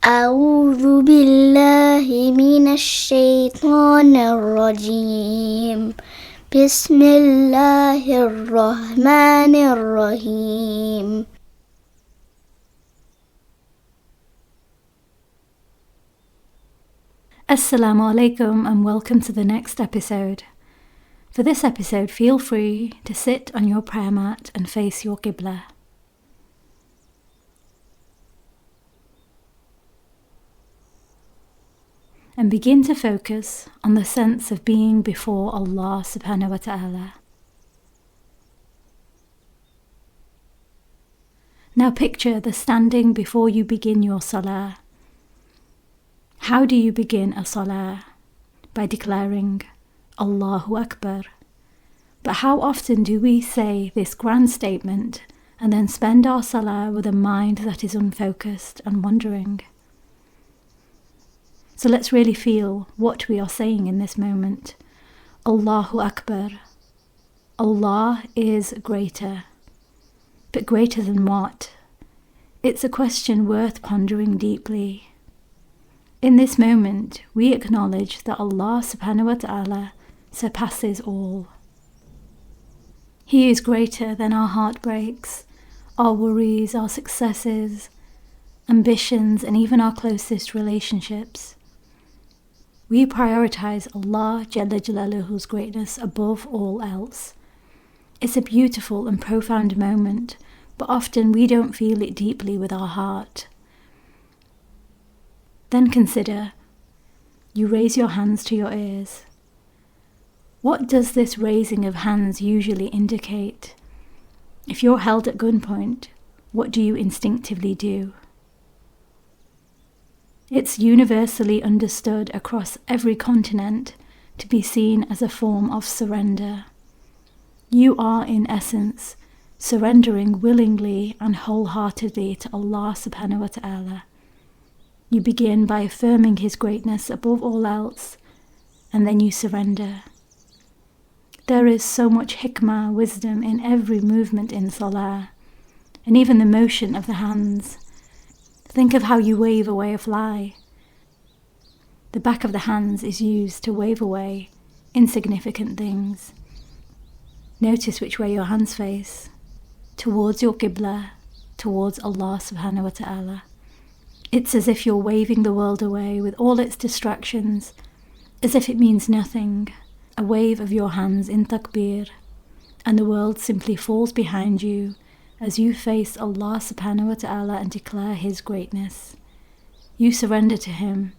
أعوذ بالله من الشيطان الرجيم بسم الله الرحمن الرحيم. Assalamu alaikum and welcome to the next episode. For this episode, feel free to sit on your prayer mat and face your Qibla. And begin to focus on the sense of being before Allah subhanahu wa ta'ala. Now picture the standing before you begin your Salah. How do you begin a Salah? By declaring Allahu Akbar. But how often do we say this grand statement and then spend our Salah with a mind that is unfocused and wandering? So let's really feel what we are saying in this moment. Allahu Akbar. Allah is greater. But greater than what? It's a question worth pondering deeply. In this moment, we acknowledge that Allah subhanahu wa ta'ala surpasses all. He is greater than our heartbreaks, our worries, our successes, ambitions, and even our closest relationships. We prioritize Allah Jalla Jalaluhu's greatness above all else. It's a beautiful and profound moment, but often we don't feel it deeply with our heart. Then consider, you raise your hands to your ears. What does this raising of hands usually indicate? If you're held at gunpoint, what do you instinctively do? It's universally understood across every continent to be seen as a form of surrender. You are, in essence, surrendering willingly and wholeheartedly to Allah subhanahu wa ta'ala. You begin by affirming His greatness above all else, and then you surrender. There is so much hikmah, wisdom in every movement in Salah, and even the motion of the hands. Think of how you wave away a fly. The back of the hands is used to wave away insignificant things. Notice which way your hands face, towards your Qibla, towards Allah subhanahu wa ta'ala. It's as if you're waving the world away with all its distractions, as if it means nothing, a wave of your hands in takbir, and the world simply falls behind you as you face Allah subhanahu wa ta'ala and declare His greatness. You surrender to Him,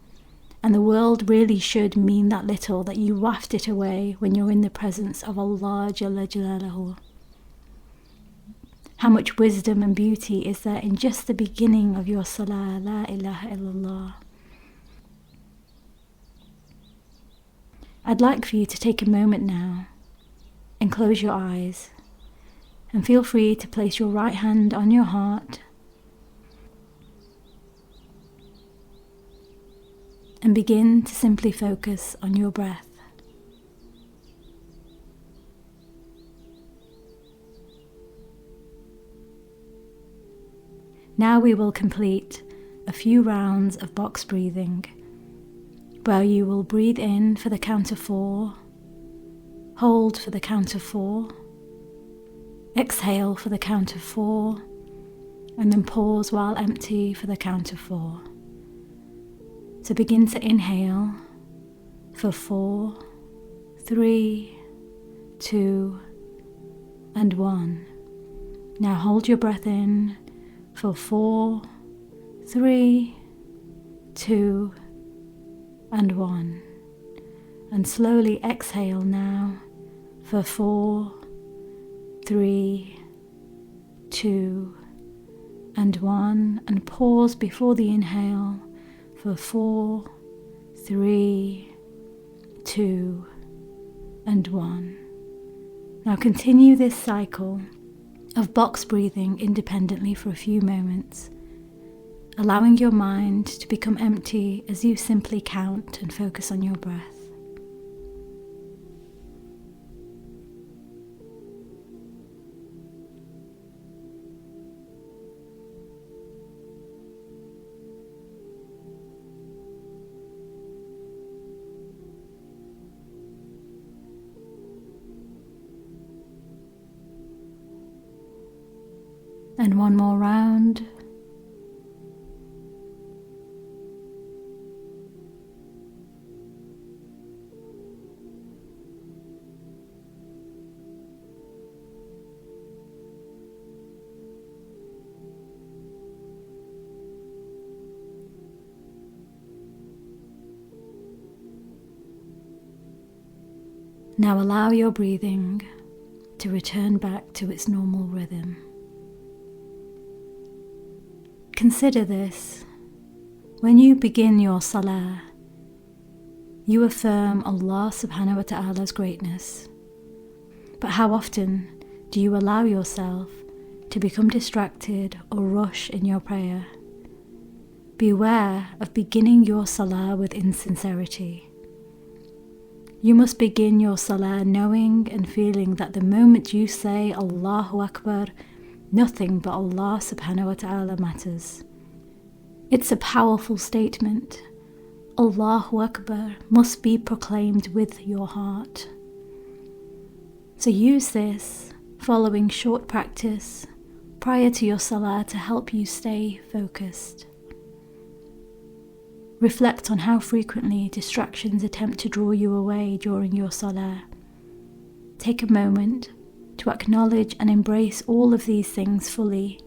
and the world really should mean that little that you waft it away when you're in the presence of Allah Jalla Jalaluhu. How much wisdom and beauty is there in just the beginning of your Salah, La ilaha illallah. I'd like for you to take a moment now and close your eyes, and feel free to place your right hand on your heart and begin to simply focus on your breath. Now we will complete a few rounds of box breathing, where you will breathe in for the count of 4, hold for the count of 4, exhale for the count of 4, and then pause while empty for the count of 4. So begin to inhale for 4, 3, 2, and 1. Now hold your breath in for 4, 3, 2, and 1. And slowly exhale now for 4, 3, 2, and 1. And pause before the inhale for 4, 3, 2, and 1. Now continue this cycle of box breathing independently for a few moments, allowing your mind to become empty as you simply count and focus on your breath. And one more round. Now allow your breathing to return back to its normal rhythm. Consider this. When you begin your Salah, you affirm Allah subhanahu wa ta'ala's greatness. But how often do you allow yourself to become distracted or rush in your prayer? Beware of beginning your Salah with insincerity. You must begin your Salah knowing and feeling that the moment you say Allahu Akbar, nothing but Allah subhanahu wa ta'ala matters. It's a powerful statement. Allahu Akbar must be proclaimed with your heart. So use this following short practice prior to your Salah to help you stay focused. Reflect on how frequently distractions attempt to draw you away during your Salah. Take a moment to acknowledge and embrace all of these things fully,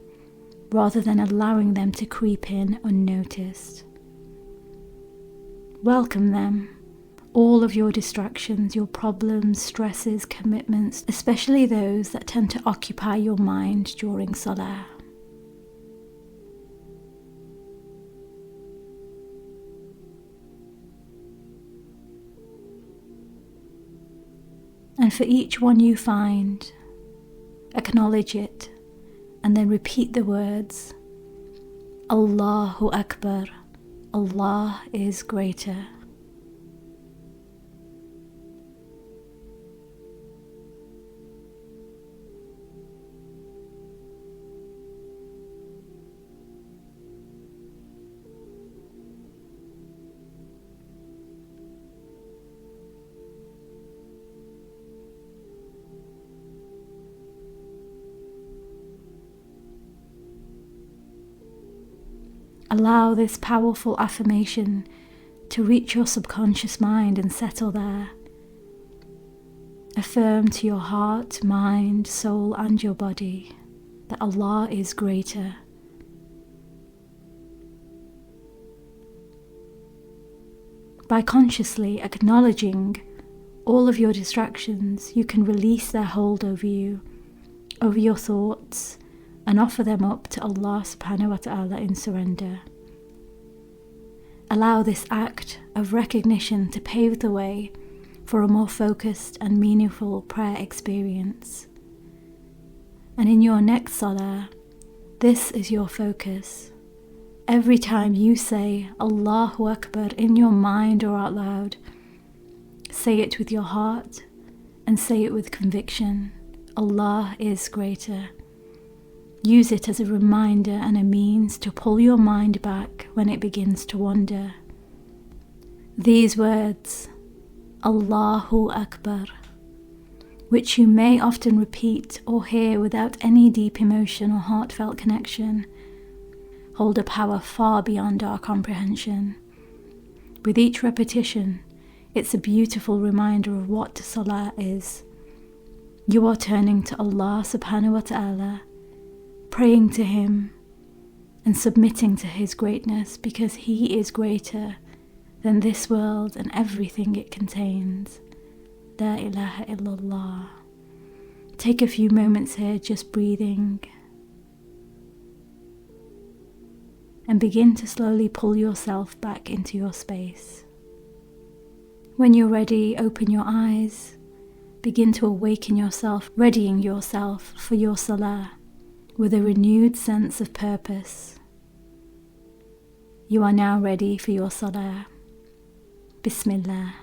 rather than allowing them to creep in unnoticed. Welcome them, all of your distractions, your problems, stresses, commitments, especially those that tend to occupy your mind during Salah. And for each one you find, acknowledge it and then repeat the words, Allahu Akbar, Allah is greater. Allow this powerful affirmation to reach your subconscious mind and settle there. Affirm to your heart, mind, soul, and your body that Allah is greater. By consciously acknowledging all of your distractions, you can release their hold over you, over your thoughts, and offer them up to Allah subhanahu wa ta'ala in surrender. Allow this act of recognition to pave the way for a more focused and meaningful prayer experience. And in your next Salah, this is your focus. Every time you say Allahu Akbar in your mind or out loud, say it with your heart and say it with conviction. Allah is greater. Use it as a reminder and a means to pull your mind back when it begins to wander. These words, Allahu Akbar, which you may often repeat or hear without any deep emotion or heartfelt connection, hold a power far beyond our comprehension. With each repetition, it's a beautiful reminder of what Salah is. You are turning to Allah subhanahu wa ta'ala, praying to Him and submitting to His greatness because He is greater than this world and everything it contains. La ilaha illallah. Take a few moments here just breathing and begin to slowly pull yourself back into your space. When you're ready, open your eyes. Begin to awaken yourself, readying yourself for your Salah with a renewed sense of purpose. You are now ready for your Salah. Bismillah.